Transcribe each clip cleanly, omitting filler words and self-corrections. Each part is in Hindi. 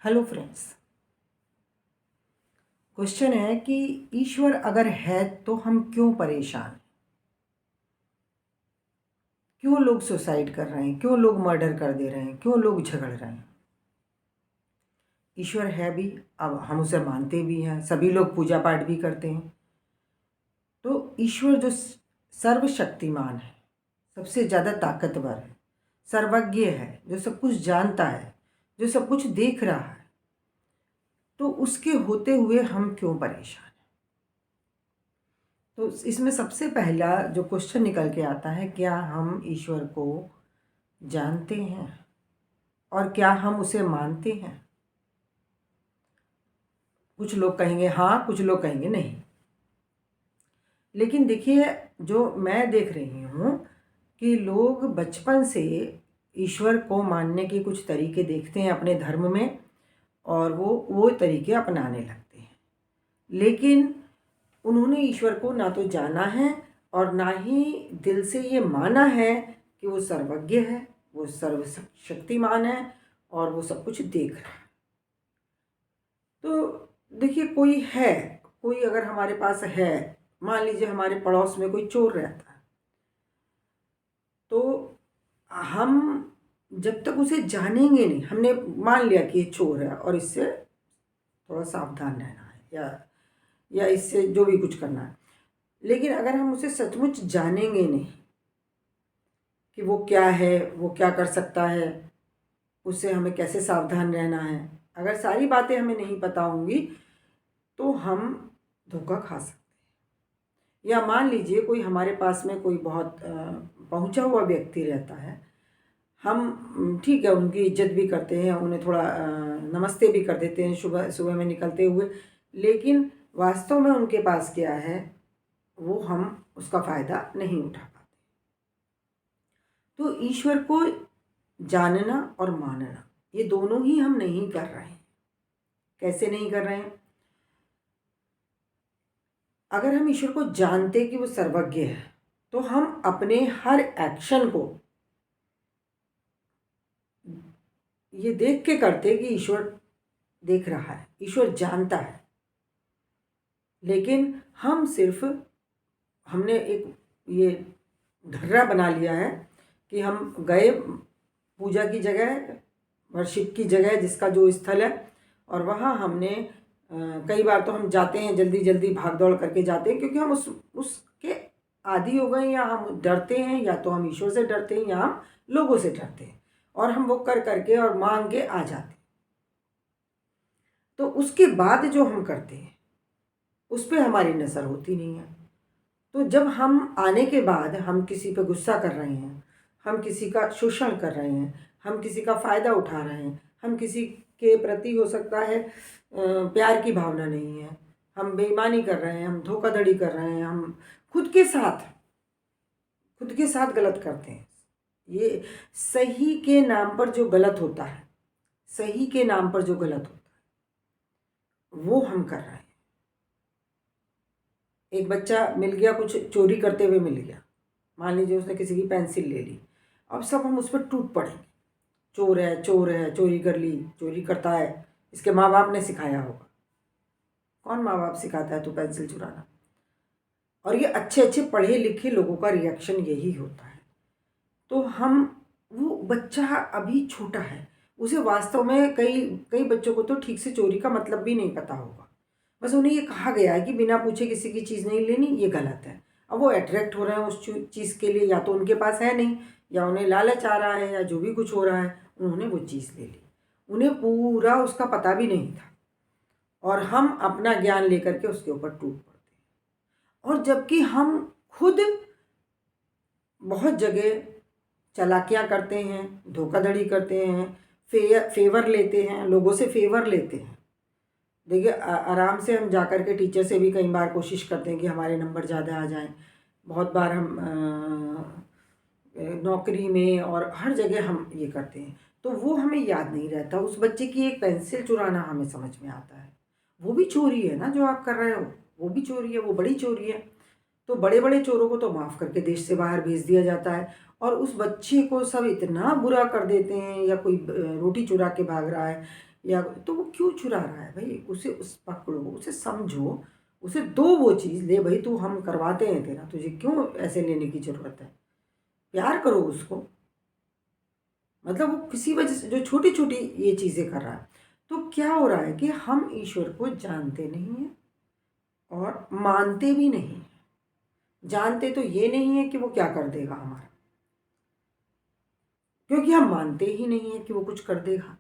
Hello friends. क्वेश्चन है कि ईश्वर अगर है तो हम क्यों परेशान, क्यों लोग सुसाइड कर रहे हैं, क्यों लोग मर्डर कर दे रहे हैं, क्यों लोग झगड़ रहे हैं। ईश्वर है भी, अब हम उसे मानते भी हैं, सभी लोग पूजा पाठ भी करते हैं। तो ईश्वर जो सर्वशक्तिमान है, सबसे ज़्यादा ताकतवर है, सर्वज्ञ है, जो सब कुछ जानता है, जो सब कुछ देख रहा है, तो उसके होते हुए हम क्यों परेशान। तो इसमें सबसे पहला जो क्वेश्चन निकल के आता है, क्या हम ईश्वर को जानते हैं और क्या हम उसे मानते हैं। कुछ लोग कहेंगे हाँ, कुछ लोग कहेंगे नहीं। लेकिन देखिए, जो मैं देख रही हूँ कि लोग बचपन से ईश्वर को मानने के कुछ तरीके देखते हैं अपने धर्म में और वो तरीके अपनाने लगते हैं। लेकिन उन्होंने ईश्वर को ना तो जाना है और ना ही दिल से ये माना है कि वो सर्वज्ञ है, वो सर्वशक्तिमान है और वो सब कुछ देख रहा है। तो देखिए, कोई अगर हमारे पास है, मान लीजिए हमारे पड़ोस में कोई चोर रहता है, तो हम जब तक उसे जानेंगे नहीं, हमने मान लिया कि ये चोर है और इससे थोड़ा सावधान रहना है या इससे जो भी कुछ करना है। लेकिन अगर हम उसे सचमुच जानेंगे नहीं कि वो क्या है, वो क्या कर सकता है, उससे हमें कैसे सावधान रहना है, अगर सारी बातें हमें नहीं पता होंगी तो हम धोखा खा सकते हैं। या मान लीजिए कोई हमारे पास में कोई बहुत पहुंचा हुआ व्यक्ति रहता है, हम ठीक है उनकी इज्जत भी करते हैं, उन्हें थोड़ा नमस्ते भी कर देते हैं सुबह सुबह में निकलते हुए, लेकिन वास्तव में उनके पास क्या है वो हम उसका फ़ायदा नहीं उठा पाते। तो ईश्वर को जानना और मानना, ये दोनों ही हम नहीं कर रहे हैं। कैसे नहीं कर रहे हैं? अगर हम ईश्वर को जानते कि वो सर्वज्ञ है तो हम अपने हर एक्शन को ये देख के करते कि ईश्वर देख रहा है, ईश्वर जानता है। लेकिन हमने एक ये ढर्रा बना लिया है कि हम गए पूजा की जगह, वर्शिप की जगह जिसका जो स्थल है, और वहाँ हमने कई बार तो हम जाते हैं जल्दी जल्दी भाग दौड़ करके जाते हैं क्योंकि हम उसके आदी हो गए, या हम डरते हैं, या तो हम ईश्वर से डरते हैं या हम लोगों से डरते हैं, और हम वो कर करके और मांग के आ जाते हैं। तो उसके बाद जो हम करते हैं उस पर हमारी नज़र होती नहीं है। तो जब हम आने के बाद हम किसी पे गुस्सा कर रहे हैं, हम किसी का शोषण कर रहे हैं, हम किसी का फ़ायदा उठा रहे हैं, हम किसी के प्रति हो सकता है प्यार की भावना नहीं है, हम बेईमानी कर रहे हैं, हम धोखाधड़ी कर रहे हैं, हम खुद के साथ गलत करते हैं। ये सही के नाम पर जो गलत होता है, सही के नाम पर जो गलत होता है वो हम कर रहे हैं। एक बच्चा मिल गया, कुछ चोरी करते हुए मिल गया, मान लीजिए उसने किसी की पेंसिल ले ली, अब सब हम उस पर टूट पड़ेंगे, चोर है, चोर है, चोरी कर ली, चोरी करता है, इसके माँ बाप ने सिखाया होगा। कौन माँ बाप सिखाता है तो पेंसिल चुराना? और ये अच्छे अच्छे पढ़े लिखे लोगों का रिएक्शन यही होता है। तो वो बच्चा अभी छोटा है, उसे वास्तव में कई कई बच्चों को तो ठीक से चोरी का मतलब भी नहीं पता होगा। बस उन्हें ये कहा गया है कि बिना पूछे किसी की चीज़ नहीं लेनी, ये गलत है। अब वो अट्रैक्ट हो रहे हैं उस चीज़ के लिए, या तो उनके पास है नहीं, या उन्हें लालच आ रहा है, या जो भी कुछ हो रहा है, उन्होंने वो चीज़ ले ली। उन्हें पूरा उसका पता भी नहीं था, और हम अपना ज्ञान लेकर के उसके ऊपर टूट पड़ते हैं। और जबकि हम खुद बहुत जगह चालाकियाँ करते हैं, धोखाधड़ी करते हैं, फेवर लेते हैं, लोगों से फेवर लेते हैं। देखिए, आराम से हम जाकर के टीचर से भी कई बार कोशिश करते हैं कि हमारे नंबर ज़्यादा आ जाएं। बहुत बार हम नौकरी में और हर जगह हम ये करते हैं, तो वो हमें याद नहीं रहता। उस बच्चे की एक पेंसिल चुराना हमें समझ में आता है, वो भी चोरी है ना, जो आप कर रहे हो वो भी चोरी है, वो बड़ी चोरी है। तो बड़े बड़े चोरों को तो माफ़ करके देश से बाहर भेज दिया जाता है, और उस बच्चे को सब इतना बुरा कर देते हैं, या कोई रोटी चुरा के भाग रहा है, या तो वो क्यों चुरा रहा है भाई, उसे उस पकड़ो, उसे समझो, उसे दो वो चीज़, ले भाई तू हम करवाते हैं तेरा, तुझे क्यों ऐसे लेने की ज़रूरत है, प्यार करो उसको। मतलब वो किसी वजह से जो छोटी छोटी ये चीज़ें कर रहा है, तो क्या हो रहा है कि हम ईश्वर को जानते नहीं हैं और मानते भी नहीं हैं। जानते तो ये नहीं है कि वो क्या कर देगा हमारा, क्योंकि हम मानते ही नहीं है कि वो कुछ कर देगा।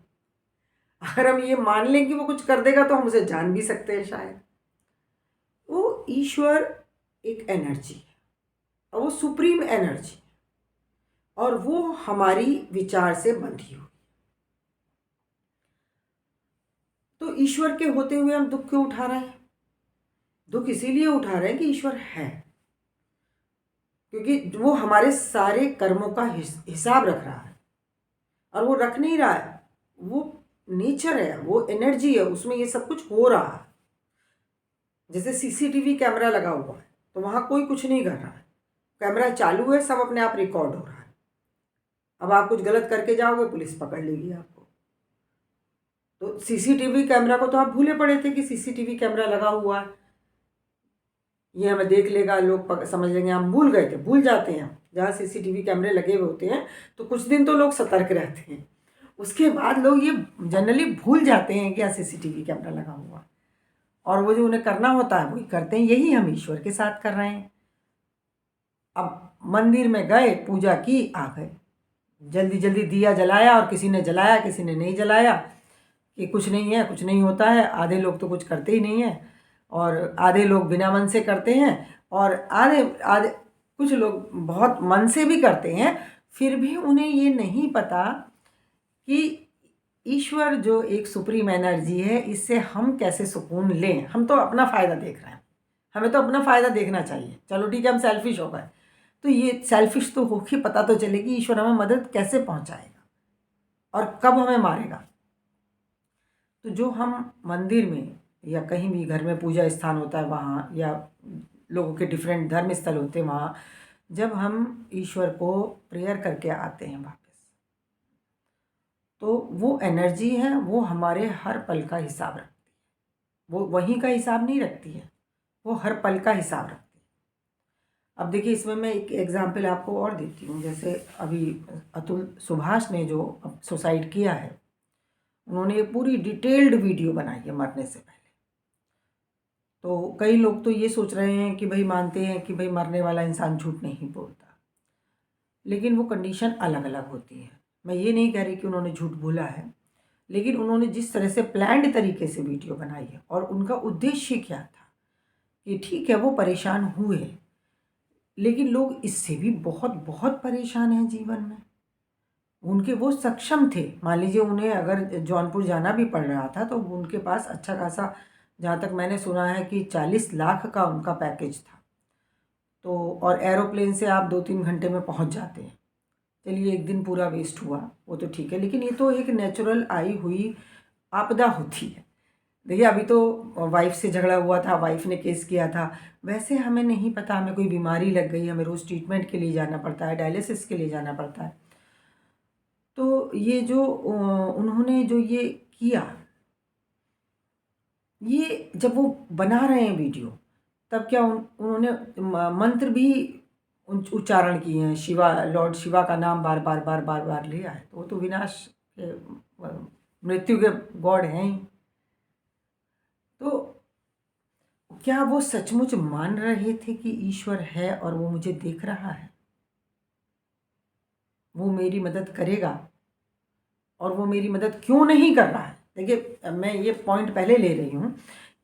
अगर हम ये मान लें कि वो कुछ कर देगा तो हम उसे जान भी सकते हैं शायद। वो ईश्वर एक एनर्जी है, और वो सुप्रीम एनर्जी, और वो हमारी विचार से बंधी हुई। तो ईश्वर के होते हुए हम दुख क्यों उठा रहे हैं? दुख इसीलिए उठा रहे हैं कि ईश्वर है, क्योंकि वो हमारे सारे कर्मों का हिसाब रख रहा है, और वो रख नहीं रहा है, वो नेचर है, वो एनर्जी है, उसमें ये सब कुछ हो रहा है। जैसे सीसीटीवी कैमरा लगा हुआ है तो वहाँ कोई कुछ नहीं कर रहा है, कैमरा चालू है, सब अपने आप रिकॉर्ड हो रहा है। अब आप कुछ गलत करके जाओगे, पुलिस पकड़ लेगी आपको। तो सीसीटीवी कैमरा को तो आप भूले पड़े थे कि सीसीटीवी कैमरा लगा हुआ है, ये हमें देख लेगा, लोग समझ लेंगे, हम भूल गए थे, भूल जाते हैं। जहाँ सीसीटीवी कैमरे लगे हुए होते हैं तो कुछ दिन तो लोग सतर्क रहते हैं, उसके बाद लोग ये जनरली भूल जाते हैं कि यहाँ सीसीटीवी कैमरा लगा हुआ है, और वो जो उन्हें करना होता है वही करते हैं। यही हम ईश्वर के साथ कर रहे हैं। अब मंदिर में गए, पूजा की, आ गए, जल्दी जल्दी दिया जलाया, और किसी ने जलाया किसी ने नहीं जलाया, कि कुछ नहीं है, कुछ नहीं होता है। आधे लोग तो कुछ करते ही नहीं हैं, और आधे लोग बिना मन से करते हैं, और आधे आधे कुछ लोग बहुत मन से भी करते हैं, फिर भी उन्हें ये नहीं पता कि ईश्वर जो एक सुप्रीम एनर्जी है, इससे हम कैसे सुकून लें। हम तो अपना फ़ायदा देख रहे हैं, हमें तो अपना फ़ायदा देखना चाहिए, चलो ठीक है हम सेल्फिश हो गए, तो ये सेल्फिश तो हो के पता तो चले कि ईश्वर हमें मदद कैसे पहुंचाएगा और कब हमें मारेगा। तो जो हम मंदिर में या कहीं भी घर में पूजा स्थान होता है वहाँ, या लोगों के डिफरेंट धर्म स्थल होते हैं वहाँ, जब हम ईश्वर को प्रेयर करके आते हैं वापस, तो वो एनर्जी है, वो हमारे हर पल का हिसाब रखती है। वो वहीं का हिसाब नहीं रखती है, वो हर पल का हिसाब रखती है। अब देखिए, इसमें मैं एक एग्जाम्पल आपको और देती हूँ। जैसे अभी अतुल सुभाष ने जो सुसाइड किया है, उन्होंने एक पूरी डिटेल्ड वीडियो बनाई है मरने से पहले। तो कई लोग तो ये सोच रहे हैं कि भाई, मानते हैं कि भाई मरने वाला इंसान झूठ नहीं बोलता, लेकिन वो कंडीशन अलग अलग होती है। मैं ये नहीं कह रही कि उन्होंने झूठ बोला है, लेकिन उन्होंने जिस तरह से प्लान्ड तरीके से वीडियो बनाई है, और उनका उद्देश्य क्या था कि ठीक है वो परेशान हुए, लेकिन लोग इससे भी बहुत बहुत परेशान हैं जीवन में। उनके वो सक्षम थे, मान लीजिए उन्हें अगर जौनपुर जाना भी पड़ रहा था तो उनके पास अच्छा खासा, जहाँ तक मैंने सुना है कि 40 लाख का उनका पैकेज था। तो और एरोप्लेन से आप 2-3 घंटे में पहुँच जाते हैं। चलिए एक दिन पूरा वेस्ट हुआ, वो तो ठीक है, लेकिन ये तो एक नेचुरल आई हुई आपदा होती है। देखिए, अभी तो वाइफ से झगड़ा हुआ था, वाइफ ने केस किया था। वैसे हमें नहीं पता, हमें कोई बीमारी लग गई, हमें रोज़ ट्रीटमेंट के लिए जाना पड़ता है, डायलिसिस के लिए जाना पड़ता है। तो ये जो उन्होंने जो ये किया, ये जब वो बना रहे हैं वीडियो, तब क्या उन्होंने मंत्र भी उच्चारण किए हैं, शिवा, लॉर्ड शिवा का नाम बार बार बार बार बार लिया है। तो वो तो विनाश के, मृत्यु के गॉड हैं ही। तो क्या वो सचमुच मान रहे थे कि ईश्वर है और वो मुझे देख रहा है, वो मेरी मदद करेगा, और वो मेरी मदद क्यों नहीं कर रहा है? देखिए, मैं ये पॉइंट पहले ले रही हूँ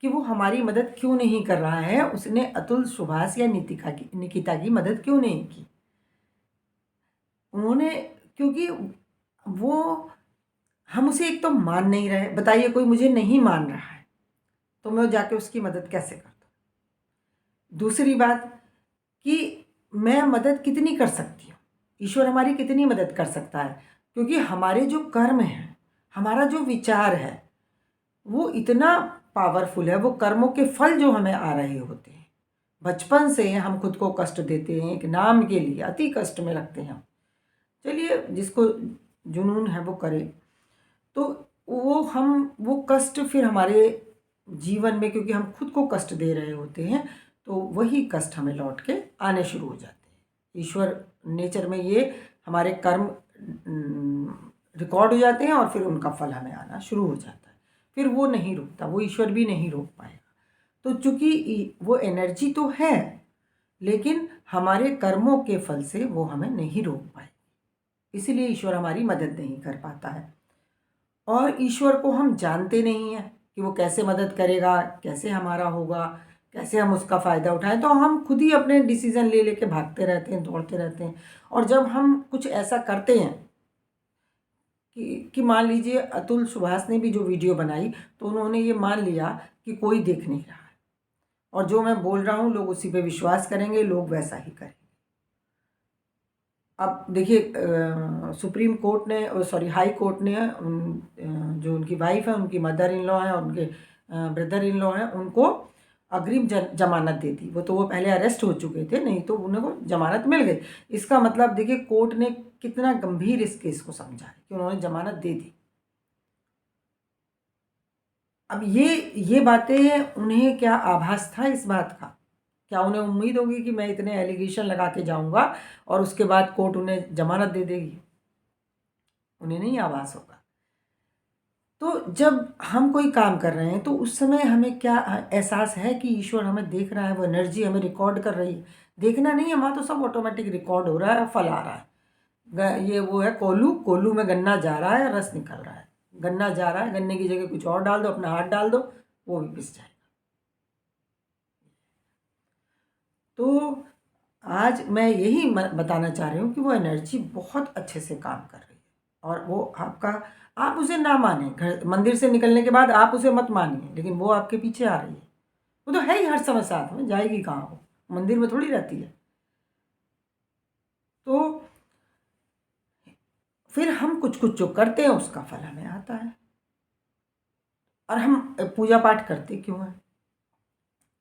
कि वो हमारी मदद क्यों नहीं कर रहा है। उसने अतुल सुभाष या निकिता की मदद क्यों नहीं की? उन्होंने, क्योंकि वो, हम उसे एक तो मान नहीं रहे। बताइए, कोई मुझे नहीं मान रहा है तो मैं जाके उसकी मदद कैसे कर दूँ? दूसरी बात कि मैं मदद कितनी कर सकती हूँ, ईश्वर हमारी कितनी मदद कर सकता है? क्योंकि हमारे जो कर्म हैं, हमारा जो विचार है, वो इतना पावरफुल है। वो कर्मों के फल जो हमें आ रहे होते हैं, बचपन से हम खुद को कष्ट देते हैं, एक नाम के लिए अति कष्ट में रखते हैं हम। चलिए, जिसको जुनून है वो करे। तो वो कष्ट फिर हमारे जीवन में, क्योंकि हम खुद को कष्ट दे रहे होते हैं, तो वही कष्ट हमें लौट के आने शुरू हो जाते हैं। ईश्वर नेचर में ये हमारे कर्म रिकॉर्ड हो जाते हैं और फिर उनका फल हमें आना शुरू हो जाता है। फिर वो नहीं रुकता, वो ईश्वर भी नहीं रोक पाएगा। तो चूंकि वो एनर्जी तो है, लेकिन हमारे कर्मों के फल से वो हमें नहीं रोक पाए, इसीलिए ईश्वर हमारी मदद नहीं कर पाता है। और ईश्वर को हम जानते नहीं हैं कि वो कैसे मदद करेगा, कैसे हमारा होगा, कैसे हम उसका फ़ायदा उठाएं। तो हम खुद ही अपने डिसीज़न ले लेके भागते रहते हैं, दौड़ते रहते हैं। और जब हम कुछ ऐसा करते हैं कि मान लीजिए अतुल सुभाष ने भी जो वीडियो बनाई, तो उन्होंने ये मान लिया कि कोई देख नहीं रहा है और जो मैं बोल रहा हूँ लोग उसी पे विश्वास करेंगे, लोग वैसा ही करेंगे। अब देखिए, सुप्रीम कोर्ट ने, सॉरी हाई कोर्ट ने जो उनकी वाइफ है, उनकी मदर इन लॉ है और उनके ब्रदर इन लॉ है, उनको अग्रिम जमानत दे दी। वो पहले अरेस्ट हो चुके थे, नहीं तो उन्हें को जमानत मिल गई। इसका मतलब देखिए कोर्ट ने कितना गंभीर इस केस को समझा है कि उन्होंने जमानत दे दी। अब ये बातें उन्हें क्या आभास था इस बात का? क्या उन्हें उम्मीद होगी कि मैं इतने एलिगेशन लगा के जाऊंगा और उसके बाद कोर्ट उन्हें जमानत दे देगी? उन्हें नहीं आभास होगा। तो जब हम कोई काम कर रहे हैं तो उस समय हमें क्या एहसास है कि ईश्वर हमें देख रहा है, वो एनर्जी हमें रिकॉर्ड कर रही है। देखना नहीं है, वहाँ तो सब ऑटोमेटिक रिकॉर्ड हो रहा है, फल आ रहा है। ये वो है कोल्हू, कोल्हू में गन्ना जा रहा है, रस निकल रहा है। गन्ना जा रहा है, गन्ने की जगह कुछ और डाल दो, अपना हाथ डाल दो, वो भी पिस जाएगा। तो आज मैं यही बताना चाह रही हूँ कि वो एनर्जी बहुत अच्छे से काम कर रही है और वो आप उसे ना माने, घर मंदिर से निकलने के बाद आप उसे मत मानिए, लेकिन वो आपके पीछे आ रही है। वो तो है ही हर समय साथ में, जाएगी कहाँ वो, मंदिर में थोड़ी रहती है। तो फिर हम कुछ कुछ जो करते हैं उसका फल हमें आता है। और हम पूजा पाठ करते क्यों हैं?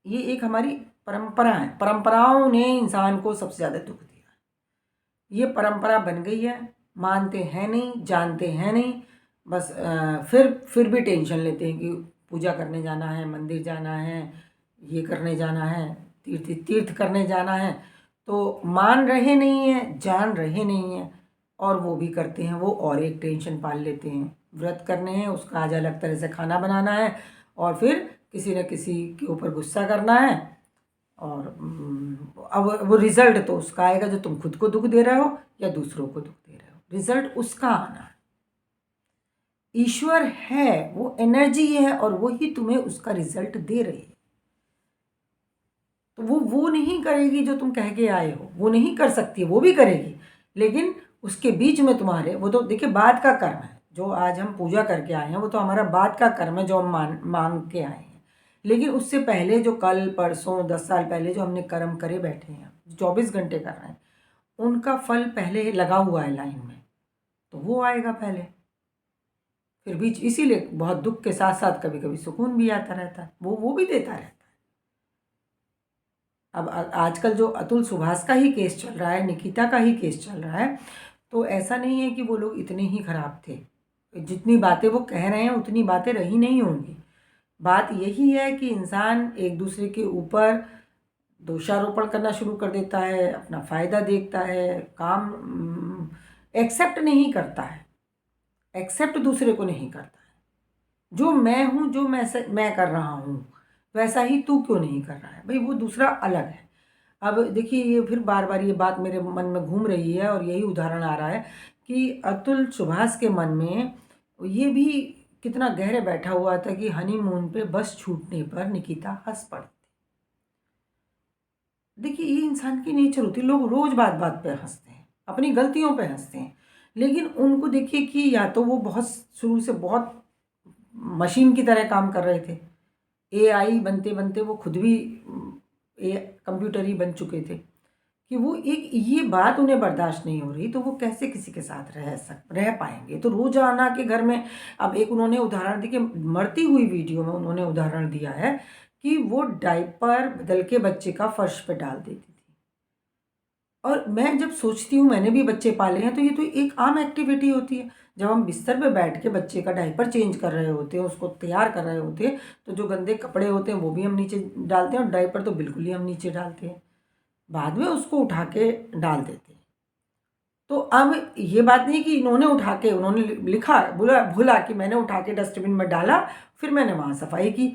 ये एक हमारी परंपरा है। परंपराओं ने इंसान को सबसे ज़्यादा दुख दिया है। ये परंपरा बन गई है, मानते हैं नहीं, जानते हैं नहीं, बस फिर भी टेंशन लेते हैं कि पूजा करने जाना है, मंदिर जाना है, ये करने जाना है, तीर्थ करने जाना है। तो मान रहे नहीं हैं, जान रहे नहीं हैं और वो भी करते हैं। वो और एक टेंशन पाल लेते हैं, व्रत करने हैं, उसका आज अलग तरह से खाना बनाना है और फिर किसी न किसी के ऊपर गुस्सा करना है। और अब वो रिजल्ट तो उसका आएगा जो तुम खुद को दुख दे रहे हो या दूसरों को दुख दे रहे हो, रिजल्ट उसका आना है। ईश्वर है, वो एनर्जी है और वही तुम्हें उसका रिजल्ट दे रही है। तो वो नहीं करेगी जो तुम कह के आए हो, वो नहीं कर सकती, वो भी करेगी, लेकिन उसके बीच में तुम्हारे, वो तो देखिए बाद का कर्म है। जो आज हम पूजा करके आए हैं वो तो हमारा बाद का कर्म है जो हम मांग के आए हैं। लेकिन उससे पहले जो कल परसों 10 साल पहले जो हमने कर्म करे बैठे हैं, 24 घंटे कर रहे हैं, उनका फल पहले लगा हुआ है लाइन में, तो वो आएगा पहले। फिर बीच इसीलिए बहुत दुख के साथ साथ कभी कभी सुकून भी आता रहता है, वो भी देता रहता है। अब आजकल जो अतुल सुभाष का ही केस चल रहा है, निकिता का ही केस चल रहा है, तो ऐसा नहीं है कि वो लोग इतने ही खराब थे। जितनी बातें वो कह रहे हैं उतनी बातें रही नहीं होंगी। बात यही है कि इंसान एक दूसरे के ऊपर दोषारोपण करना शुरू कर देता है, अपना फ़ायदा देखता है, काम एक्सेप्ट नहीं करता है, एक्सेप्ट दूसरे को नहीं करता है। जो मैं हूँ, जो मैं कर रहा हूँ वैसा ही तू क्यों नहीं कर रहा है? भाई वो दूसरा अलग है। अब देखिए, ये फिर बार बार ये बात मेरे मन में घूम रही है और यही उदाहरण आ रहा है कि अतुल सुभाष के मन में ये भी कितना गहरे बैठा हुआ था कि हनीमून पे बस छूटने पर निकिता हंस पड़ी। देखिए, ये इंसान की नेचर होती है, लोग रोज बात बात पे हंसते हैं, अपनी गलतियों पे हंसते हैं, लेकिन उनको देखिए कि या तो वो बहुत शुरू से बहुत मशीन की तरह काम कर रहे थे, एआई बनते बनते वो खुद भी कंप्यूटर ही बन चुके थे, कि वो एक ये बात उन्हें बर्दाश्त नहीं हो रही, तो वो कैसे किसी के साथ रह पाएंगे? तो रोजाना के घर में, अब एक उन्होंने उदाहरण देखिए, मरती हुई वीडियो में उन्होंने उदाहरण दिया है कि वो डायपर बदल के बच्चे का फर्श पे डाल देती थी। और मैं जब सोचती हूँ, मैंने भी बच्चे पाले हैं, तो ये तो एक आम एक्टिविटी होती है। जब हम बिस्तर पे बैठ के बच्चे का डायपर चेंज कर रहे होते हैं, उसको तैयार कर रहे होते हैं, तो जो गंदे कपड़े होते हैं वो भी हम नीचे डालते हैं और डायपर तो बिल्कुल ही हम नीचे डालते हैं, बाद में उसको उठा के डाल देते हैं। तो अब ये बात नहीं कि इन्होंने उठा के, उन्होंने लिखा बोला भूला कि मैंने उठा के डस्टबिन में डाला, फिर मैंने वहाँ सफाई की।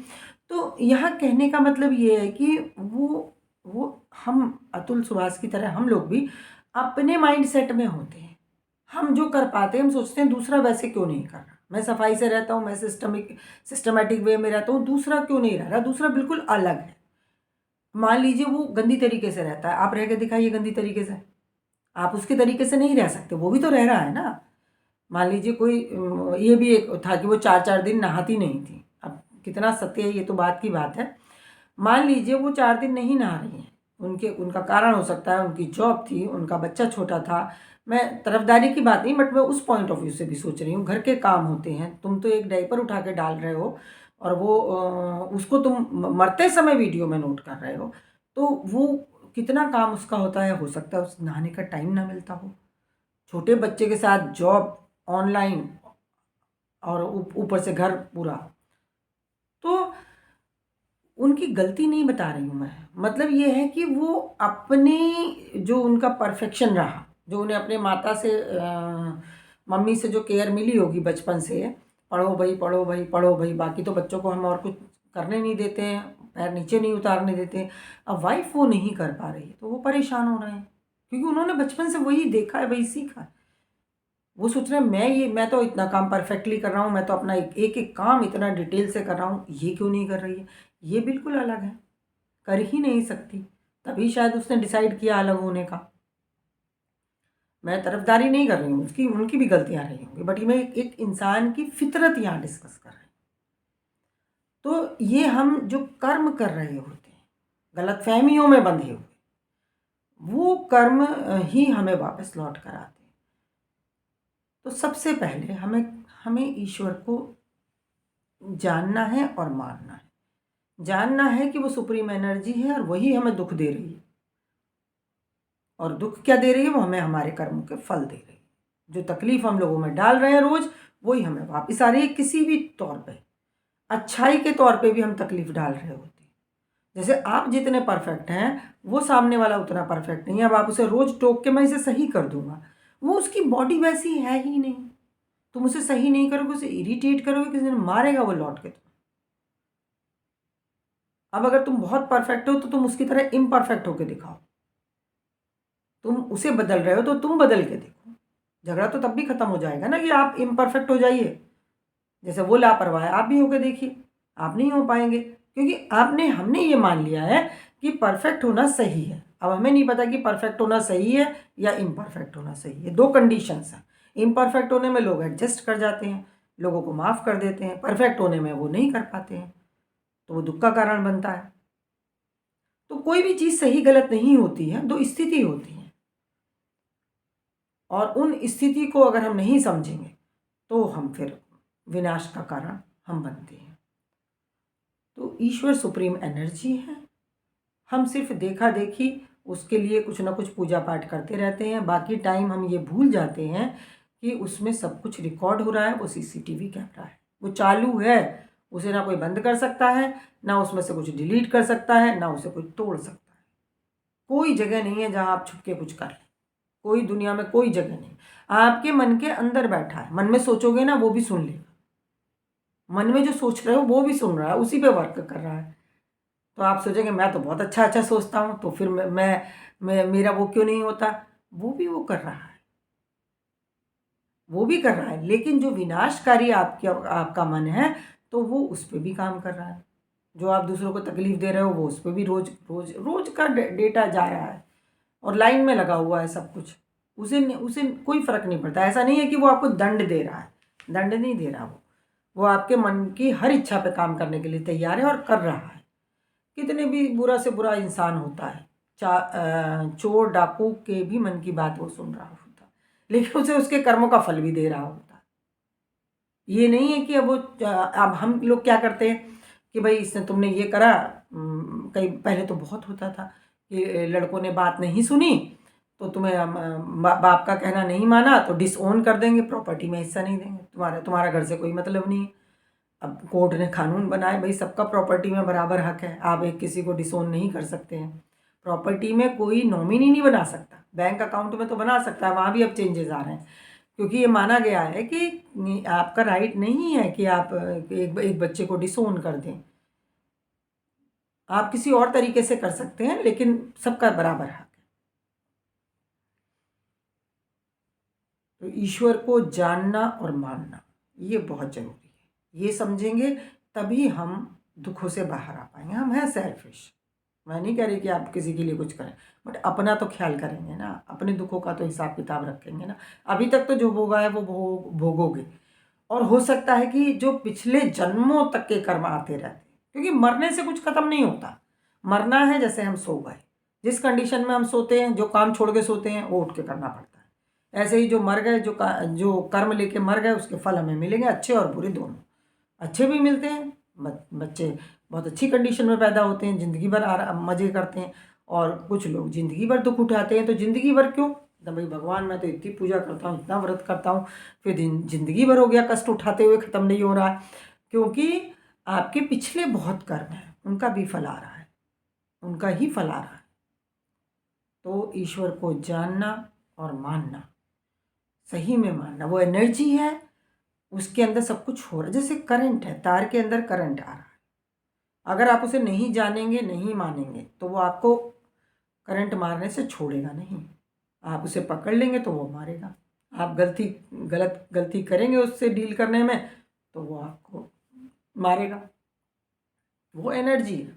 तो यहाँ कहने का मतलब ये है कि वो हम अतुल सुभाष की तरह हम लोग भी अपने माइंड सेट में होते हैं। हम जो कर पाते हैं हम सोचते हैं दूसरा वैसे क्यों नहीं कर रहा। मैं सफाई से रहता हूँ, मैं सिस्टमेटिक वे में रहता हूँ, दूसरा क्यों नहीं रह रहा, दूसरा बिल्कुल अलग है। मान लीजिए वो गंदी तरीके से रहता है, आप रह के दिखाइए गंदी तरीके से, आप उसके तरीके से नहीं रह सकते, वो भी तो रह रहा है ना। मान लीजिए कोई ये भी एक था कि वो 4-4 दिन नहाती नहीं थी। अब कितना सत्य है ये तो बात की बात है। मान लीजिए वो 4 दिन नहीं नहा रही हैं, उनका कारण हो सकता है उनकी जॉब थी, उनका बच्चा छोटा था। मैं तरफदारी की बात नहीं, बट मैं उस पॉइंट ऑफ व्यू से भी सोच रही हूँ, घर के काम होते हैं। तुम तो एक डायपर उठा के डाल रहे हो और वो उसको तुम मरते समय वीडियो में नोट कर रहे हो, तो वो कितना काम उसका होता है, हो सकता है उस नहाने का टाइम ना मिलता हो। छोटे बच्चे के साथ जॉब, ऑनलाइन, और ऊपर से घर पूरा। तो उनकी गलती नहीं बता रही हूँ मैं, मतलब ये है कि वो अपने जो उनका परफेक्शन रहा, जो उन्हें अपने माता से मम्मी से जो केयर मिली होगी बचपन से, पढ़ो भाई पढ़ो भाई पढ़ो भाई, बाकी तो बच्चों को हम और कुछ करने नहीं देते हैं, पैर नीचे नहीं उतारने देते हैं। अब वाइफ वो नहीं कर पा रही है तो वो परेशान हो रहे हैं, क्योंकि उन्होंने बचपन से वही देखा है, वही सीखा है। वो सोच रहे हैं मैं तो इतना काम परफेक्टली कर रहा हूँ, मैं तो अपना एक एक काम इतना डिटेल से कर रहा हूँ, ये क्यों नहीं कर रही है। ये बिल्कुल अलग है, कर ही नहीं सकती, तभी शायद उसने डिसाइड किया अलग होने का। मैं तरफदारी नहीं कर रही हूँ उसकी, उनकी भी गलतियाँ रही होंगी, बट मैं एक इंसान की फितरत यहाँ डिस्कस कर रही हूँ। तो ये हम जो कर्म कर रहे होते हैं गलतफहमियों में बंधे हुए, वो कर्म ही हमें वापस लौट कर आते हैं। तो सबसे पहले हमें हमें ईश्वर को जानना है और मानना है। जानना है कि वो सुप्रीम एनर्जी है और वही हमें दुख दे रही है, और दुख क्या दे रही है, वो हमें हमारे कर्मों के फल दे रही है। जो तकलीफ हम लोगों में डाल रहे हैं रोज, वही हमें वापस आ रही है किसी भी तौर पे। अच्छाई के तौर पे भी हम तकलीफ डाल रहे होते हैं। जैसे आप जितने परफेक्ट हैं वो सामने वाला उतना परफेक्ट नहीं है। अब आप उसे रोज टोक के मैं इसे सही कर दूंगा, वो उसकी बॉडी वैसी है ही नहीं। तुम उसे सही नहीं करोगे, उसे इरिटेट करोगे, किसी दिन मारेगा वो लौट के। अब अगर तुम बहुत परफेक्ट हो तो तुम उसकी तरह इम्परफेक्ट होके दिखाओ। तुम उसे बदल रहे हो तो तुम बदल के देखो, झगड़ा तो तब भी खत्म हो जाएगा ना कि आप इम्परफेक्ट हो जाइए। जैसे वो लापरवाह है, आप भी होके देखिए, आप नहीं हो पाएंगे, क्योंकि हमने ये मान लिया है कि परफेक्ट होना सही है। अब हमें नहीं पता कि परफेक्ट होना सही है या इम्परफेक्ट होना सही है, दो कंडीशंस हैं। इम्परफेक्ट होने में लोग एडजस्ट कर जाते हैं, लोगों को माफ़ कर देते हैं, परफेक्ट होने में वो नहीं कर पाते हैं, तो वो दुख का कारण बनता है। तो कोई भी चीज़ सही गलत नहीं होती है, दो स्थिति होती है, और उन स्थिति को अगर हम नहीं समझेंगे तो हम फिर विनाश का कारण हम बनते हैं। तो ईश्वर सुप्रीम एनर्जी है, हम सिर्फ देखा देखी उसके लिए कुछ ना कुछ पूजा पाठ करते रहते हैं, बाकी टाइम हम ये भूल जाते हैं कि उसमें सब कुछ रिकॉर्ड हो रहा है। वो सीसीटीवी कैमरा है, वो चालू है, उसे ना कोई बंद कर सकता है, ना उसमें से कुछ डिलीट कर सकता है, ना उसे कोई तोड़ सकता है। कोई जगह नहीं है जहाँ आप छुप के कुछ कर लें, कोई दुनिया में कोई जगह नहीं। आपके मन के अंदर बैठा है, मन में सोचोगे ना वो भी सुन लेगा, मन में जो सोच रहे हो वो भी सुन रहा है, उसी पे वर्क कर रहा है। तो आप सोचेंगे मैं तो बहुत अच्छा अच्छा सोचता हूँ, तो फिर मैं मेरा वो क्यों नहीं होता। वो भी वो कर रहा है, वो भी कर रहा है, लेकिन जो विनाशकारी आपका मन है तो वो उस पर भी काम कर रहा है। जो आप दूसरों को तकलीफ दे रहे हो वो उस पर भी रोज रोज रोज का डेटा जा रहा है, और लाइन में लगा हुआ है सब कुछ। उसे उसे कोई फर्क नहीं पड़ता। ऐसा नहीं है कि वो आपको दंड दे रहा है, दंड नहीं दे रहा। वो आपके मन की हर इच्छा पे काम करने के लिए तैयार है और कर रहा है। कितने भी बुरा से बुरा इंसान होता है, चोर डाकू के भी मन की बात वो सुन रहा होता, लेकिन उसे उसके कर्मों का फल भी दे रहा होता। ये नहीं है कि अब हम लोग क्या करते हैं कि भाई इसने तुमने ये करा। कई पहले तो बहुत होता था कि लड़कों ने बात नहीं सुनी तो तुम्हें बाप का कहना नहीं माना तो डिसओन कर देंगे, प्रॉपर्टी में हिस्सा नहीं देंगे, तुम्हारा घर से कोई मतलब नहीं है। अब कोर्ट ने कानून बनाए भाई सबका प्रॉपर्टी में बराबर हक है, आप एक किसी को डिसोन नहीं कर सकते हैं। प्रॉपर्टी में कोई नॉमिनी नहीं बना सकता, बैंक अकाउंट में तो बना सकता है, वहाँ भी अब चेंजेस आ रहे हैं क्योंकि ये माना गया है कि आपका राइट नहीं है कि आप एक बच्चे को डिसोन कर दें। आप किसी और तरीके से कर सकते हैं लेकिन सबका बराबर हक है। तो ईश्वर को जानना और मानना ये बहुत ज़रूरी है। ये समझेंगे तभी हम दुखों से बाहर आ पाएंगे। हम हैं सेल्फिश, मैं नहीं कह रही कि आप किसी के लिए कुछ करें, बट अपना तो ख्याल करेंगे ना, अपने दुखों का तो हिसाब किताब रखेंगे ना। अभी तक तो जो भोगा है वो भोगोगे, और हो सकता है कि जो पिछले जन्मों तक के कर्म आते रहते हैं, क्योंकि मरने से कुछ खत्म नहीं होता। मरना है जैसे हम सो गए, जिस कंडीशन में हम सोते हैं, जो काम छोड़ के सोते हैं वो उठ के करना पड़ता है। ऐसे ही जो मर गए, जो कर्म लेके मर गए, उसके फल हमें मिलेंगे, अच्छे और बुरे दोनों। अच्छे भी मिलते हैं, बच्चे बहुत अच्छी कंडीशन में पैदा होते हैं, ज़िंदगी भर मज़े करते हैं, और कुछ लोग ज़िंदगी भर दुख उठाते हैं। तो ज़िंदगी भर क्यों? तो भाई भगवान मैं तो इतनी पूजा करता हूँ, इतना व्रत करता हूँ, फिर ज़िंदगी भर हो गया कष्ट उठाते हुए, ख़त्म नहीं हो रहा है, क्योंकि आपके पिछले बहुत कर्म हैं, उनका भी फल आ रहा है, उनका ही फल आ रहा है। तो ईश्वर को जानना और मानना, सही में मानना, वो एनर्जी है, उसके अंदर सब कुछ हो रहा है। जैसे करंट है, तार के अंदर करंट आ रहा है, अगर आप उसे नहीं जानेंगे, नहीं मानेंगे, तो वो आपको करंट मारने से छोड़ेगा नहीं। आप उसे पकड़ लेंगे तो वो मारेगा। आप गलती करेंगे उससे डील करने में तो वो आपको मारेगा। वो एनर्जी है,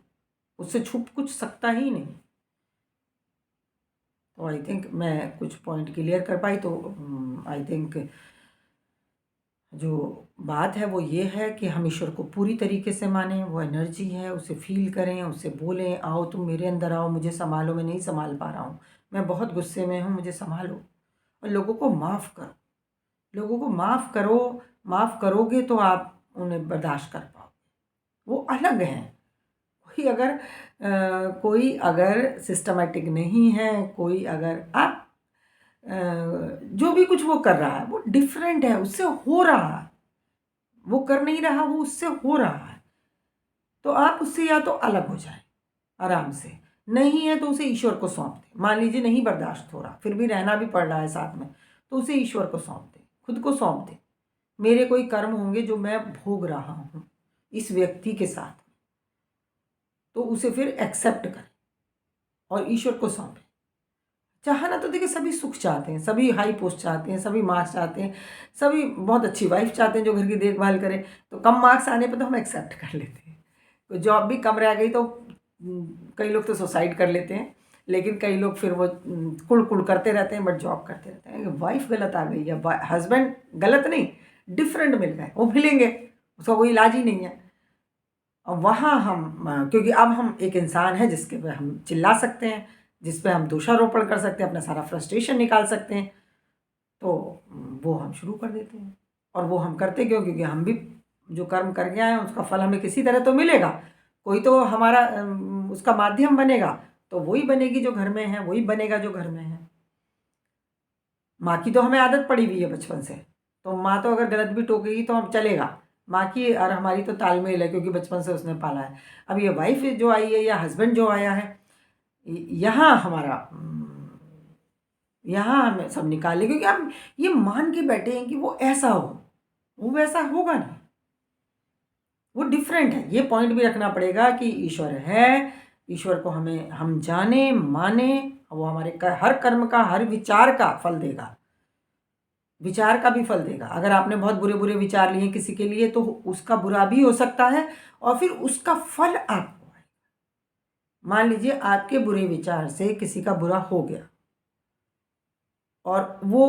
उससे छुप कुछ सकता ही नहीं। तो आई थिंक मैं कुछ पॉइंट क्लियर कर पाई। तो आई थिंक जो बात है वो ये है कि हम ईश्वर को पूरी तरीके से मानें, वो एनर्जी है, उसे फील करें, उसे बोलें, आओ तुम मेरे अंदर आओ, मुझे संभालो, मैं नहीं संभाल पा रहा हूँ, मैं बहुत गुस्से में हूँ, मुझे संभालो। और लोगों को माफ़ करो, लोगों को माफ़ करो। माफ़ करोगे तो आप उन्हें बर्दाश्त कर पाओगे। वो अलग हैं। कोई अगर सिस्टमेटिक नहीं है, कोई अगर आप जो भी कुछ वो कर रहा है वो डिफरेंट है, उससे हो रहा है, वो कर नहीं रहा, वो उससे हो रहा है। तो आप उससे या तो अलग हो जाए आराम से, नहीं है तो उसे ईश्वर को सौंप दें। मान लीजिए नहीं बर्दाश्त हो रहा, फिर भी रहना भी पड़ रहा है साथ में, तो उसे ईश्वर को सौंप दें, खुद को सौंप दें। मेरे कोई कर्म होंगे जो मैं भोग रहा हूँ इस व्यक्ति के साथ, तो उसे फिर एक्सेप्ट करें और ईश्वर को सौंपें। चाहना तो देखिए सभी सुख चाहते हैं, सभी हाई पोस्ट चाहते हैं, सभी मार्क्स चाहते हैं, सभी बहुत अच्छी वाइफ चाहते हैं जो घर की देखभाल करे। तो कम मार्क्स आने पर तो हम एक्सेप्ट कर लेते हैं, तो जॉब भी कम रह गई तो कई लोग तो सुसाइड कर लेते हैं, लेकिन कई लोग फिर वो कुड़ कुड़ करते रहते हैं, बट जॉब करते रहते हैं। वाइफ गलत आ गई या हस्बैंड गलत नहीं, डिफरेंट मिल गए, वो मिलेंगे, उसका कोई इलाज ही नहीं है। और वहाँ हम क्योंकि अब हम एक इंसान है जिसके पे हम चिल्ला सकते हैं, जिस पे हम दोषारोपण कर सकते हैं, अपना सारा फ्रस्ट्रेशन निकाल सकते हैं, तो वो हम शुरू कर देते हैं। और वो हम करते क्यों? क्योंकि हम भी जो कर्म करके आए हैं उसका फल हमें किसी तरह तो मिलेगा, कोई तो हमारा उसका माध्यम बनेगा, तो वही बनेगी जो घर में है, वही बनेगा जो घर में है। माँ की तो हमें आदत पड़ी हुई है बचपन से, तो माँ तो अगर गलत भी टोकेगी तो हम चलेगा, माँ की और हमारी तो तालमेल है क्योंकि बचपन से उसने पाला है। अब ये वाइफ जो आई है या हस्बैंड जो आया है, यहाँ हमारा यहाँ हमें सब निकाले, क्योंकि हम ये मान के बैठे हैं कि वो ऐसा हो, वो वैसा होगा नहीं, वो डिफरेंट है। ये पॉइंट भी रखना पड़ेगा कि ईश्वर है, ईश्वर को हम जाने माने, वो हमारे हर कर्म का, हर विचार का फल देगा, विचार का भी फल देगा। अगर आपने बहुत बुरे बुरे विचार लिए किसी के लिए तो उसका बुरा भी हो सकता है और फिर उसका फल आपको है। मान लीजिए आपके बुरे विचार से किसी का बुरा हो गया और वो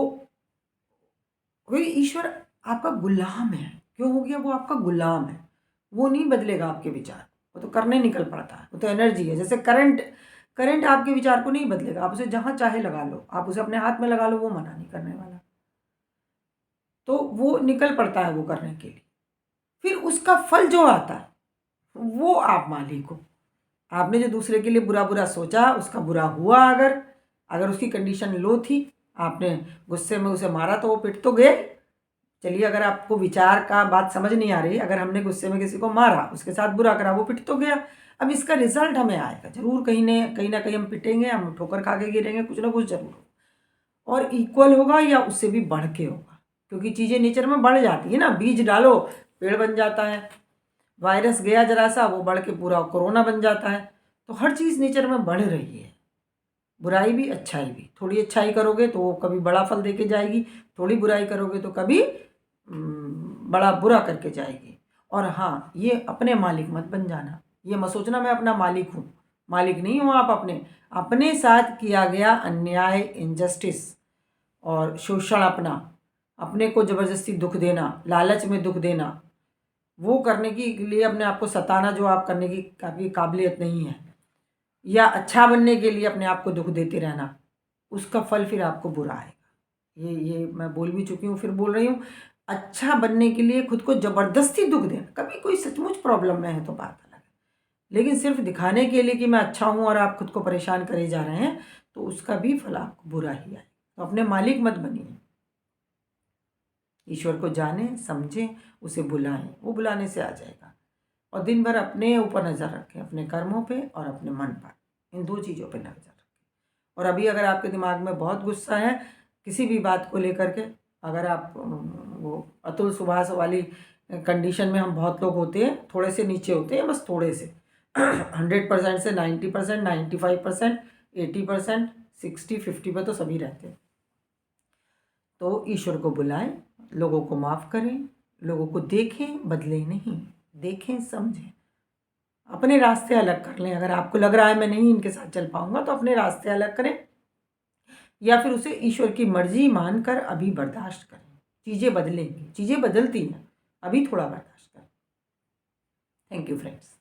कोई, ईश्वर आपका गुलाम है। क्यों हो गया? वो आपका गुलाम है, वो नहीं बदलेगा आपके विचार, वो तो करने निकल पड़ता है, वो तो एनर्जी है। जैसे करंट, करंट आपके विचार को नहीं बदलेगा, आप उसे जहाँ चाहे लगा लो, आप उसे अपने हाथ में लगा लो, वो मना नहीं करने वाला, तो वो निकल पड़ता है वो करने के लिए। फिर उसका फल जो आता है वो आप मालिक हो। आपने जो दूसरे के लिए बुरा बुरा सोचा, उसका बुरा हुआ, अगर उसकी कंडीशन लो थी, आपने गुस्से में उसे मारा तो वो पिट तो गए। चलिए, अगर आपको विचार का बात समझ नहीं आ रही, अगर हमने गुस्से में किसी को मारा, उसके साथ बुरा करा, वो पिट तो गया। अब इसका रिजल्ट हमें आएगा जरूर, कहीं ना कहीं हम पिटेंगे, हम ठोकर खा के गिरेंगे, कुछ ना कुछ जरूर होगा। और इक्वल होगा या उससे भी बढ़ के होगा, क्योंकि चीज़ें नेचर में बढ़ जाती है ना। बीज डालो, पेड़ बन जाता है। वायरस गया जरा सा, वो बढ़ के पूरा कोरोना बन जाता है। तो हर चीज़ नेचर में बढ़ रही है, बुराई भी अच्छाई भी। थोड़ी अच्छाई करोगे तो वो कभी बड़ा फल दे के जाएगी, थोड़ी बुराई करोगे तो कभी बड़ा बुरा करके जाएगी। और हाँ, ये अपने मालिक मत बन जाना, ये मत सोचना मैं अपना मालिक हूँ। मालिक नहीं हो आप। अपने साथ किया गया अन्याय, इनजस्टिस और शोषण, अपने को ज़बरदस्ती दुख देना, लालच में दुख देना, वो करने के लिए अपने आप को सताना जो आप करने की आपकी काबिलियत नहीं है, या अच्छा बनने के लिए अपने आप को दुख देते रहना, उसका फल फिर आपको बुरा आएगा। ये मैं बोल भी चुकी हूँ, फिर बोल रही हूँ। अच्छा बनने के लिए खुद को ज़बरदस्ती दुख देना, कभी कोई सचमुच प्रॉब्लम में है तो बात अलग है, लेकिन सिर्फ दिखाने के लिए कि मैं अच्छा हूँ और आप खुद को परेशान करे जा रहे हैं, तो उसका भी फल आपको बुरा ही आएगा। तो अपने मालिक मत बनिए। ईश्वर को जाने, समझें, उसे बुलाएं, वो बुलाने से आ जाएगा। और दिन भर अपने ऊपर नज़र रखें, अपने कर्मों पे और अपने मन पर, इन दो चीज़ों पे नज़र रखें। और अभी अगर आपके दिमाग में बहुत गुस्सा है किसी भी बात को लेकर के, अगर आप वो अतुल सुभाष वाली कंडीशन में, हम बहुत लोग होते हैं थोड़े से नीचे होते हैं, बस थोड़े से 100% से 90%, 95%, 80%, 60-50 पर तो सभी रहते हैं। तो ईश्वर को बुलाएं, लोगों को माफ़ करें, लोगों को देखें, बदले नहीं, देखें, समझें, अपने रास्ते अलग कर लें। अगर आपको लग रहा है मैं नहीं इनके साथ चल पाऊंगा, तो अपने रास्ते अलग करें, या फिर उसे ईश्वर की मर्जी मानकर अभी बर्दाश्त करें। चीज़ें बदलेंगी, चीज़ें बदलती हैं, अभी थोड़ा बर्दाश्त करें। Thank you friends.